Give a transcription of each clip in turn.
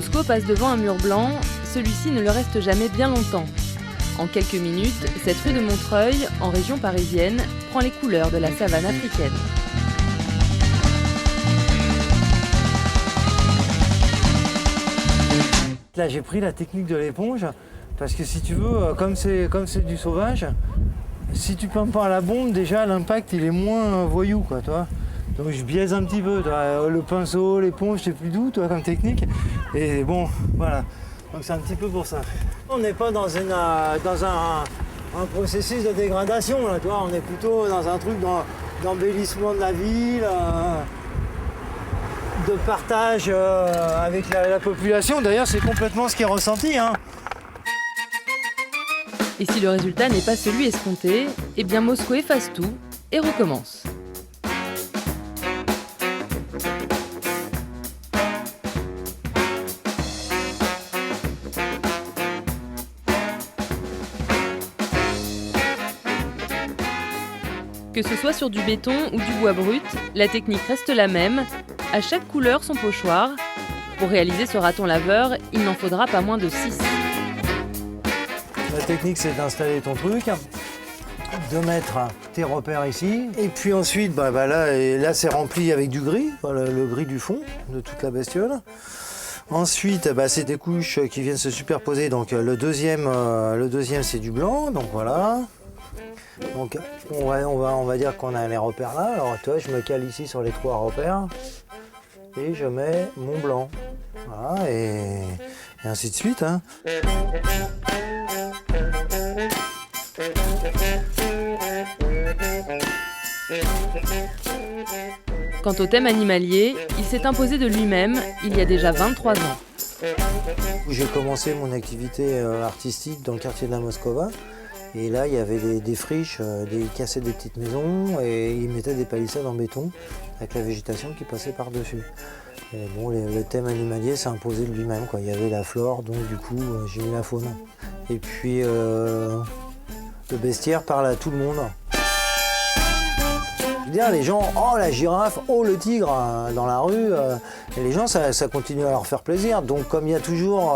Mosco passe devant un mur blanc, celui-ci ne le reste jamais bien longtemps. En quelques minutes, cette rue de Montreuil, en région parisienne, prend les couleurs de la savane africaine. Là, j'ai pris la technique de l'éponge, parce que si tu veux, comme c'est du sauvage, si tu peins pas à la bombe, déjà l'impact il est moins voyou, quoi, toi. Donc je biaise un petit peu, toi. Le pinceau, l'éponge, c'est plus doux, toi, comme technique. Et bon, voilà. Donc c'est un petit peu pour ça. On n'est pas dans un processus de dégradation, là, toi. On est plutôt dans un truc d'embellissement de la ville, de partage avec la population. D'ailleurs, c'est complètement ce qui est ressenti, hein. Et si le résultat n'est pas celui escompté, eh bien Mosco efface tout et recommence. Que ce soit sur du béton ou du bois brut, la technique reste la même. À chaque couleur son pochoir. Pour réaliser ce raton laveur, il n'en faudra pas moins de 6. La technique, c'est d'installer ton truc, de mettre tes repères ici, et puis ensuite, là c'est rempli avec du gris, le gris du fond de toute la bestiole. Ensuite, c'est des couches qui viennent se superposer. Donc le deuxième c'est du blanc, donc voilà. Donc on va dire qu'on a les repères là. Alors toi, je me cale ici sur les 3 repères et je mets mon blanc. Voilà, et ainsi de suite, hein. Quant au thème animalier, il s'est imposé de lui-même il y a déjà 23 ans. J'ai commencé mon activité artistique dans le quartier de la Moscova. Et là, il y avait des friches, ils cassaient des petites maisons et ils mettaient des palissades en béton avec la végétation qui passait par-dessus. Et bon, le thème animalier s'est imposé de lui-même, quoi. Il y avait la flore, donc du coup, j'ai mis la faune. Et puis, le bestiaire parle à tout le monde. Je veux dire, les gens, oh la girafe, oh le tigre dans la rue, et les gens, ça continue à leur faire plaisir. Donc comme il y a toujours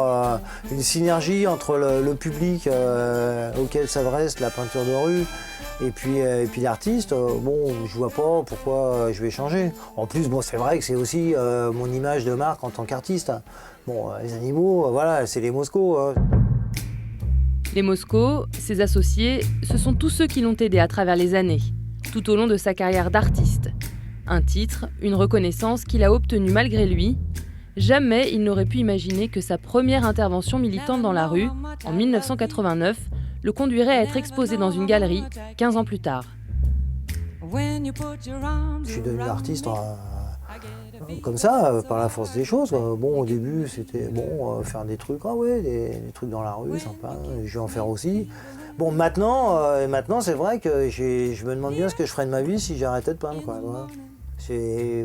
une synergie entre le public auquel s'adresse la peinture de rue et puis l'artiste, je vois pas pourquoi je vais changer. En plus, c'est vrai que c'est aussi mon image de marque en tant qu'artiste. Les animaux, voilà, c'est les Moscos. Les Moscos, ses associés, ce sont tous ceux qui l'ont aidé à travers les années, tout au long de sa carrière d'artiste. Un titre, une reconnaissance qu'il a obtenue malgré lui. Jamais il n'aurait pu imaginer que sa première intervention militante dans la rue, en 1989, le conduirait à être exposé dans une galerie 15 ans plus tard. Je suis devenu artiste comme ça, par la force des choses. Au début, c'était faire des trucs, des trucs dans la rue, sympa, je vais en faire aussi. Maintenant, c'est vrai que je me demande bien ce que je ferais de ma vie si j'arrêtais de peindre, quoi. J'ai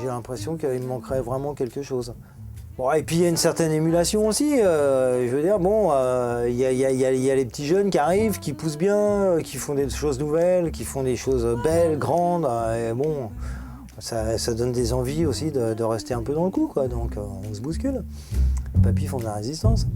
l'impression qu'il me manquerait vraiment quelque chose. Et puis il y a une certaine émulation aussi. Je veux dire, il y a les petits jeunes qui arrivent, qui poussent bien, qui font des choses nouvelles, qui font des choses belles, grandes. Et ça donne des envies aussi de rester un peu dans le coup, quoi. Donc on se bouscule. Les papis font de la résistance.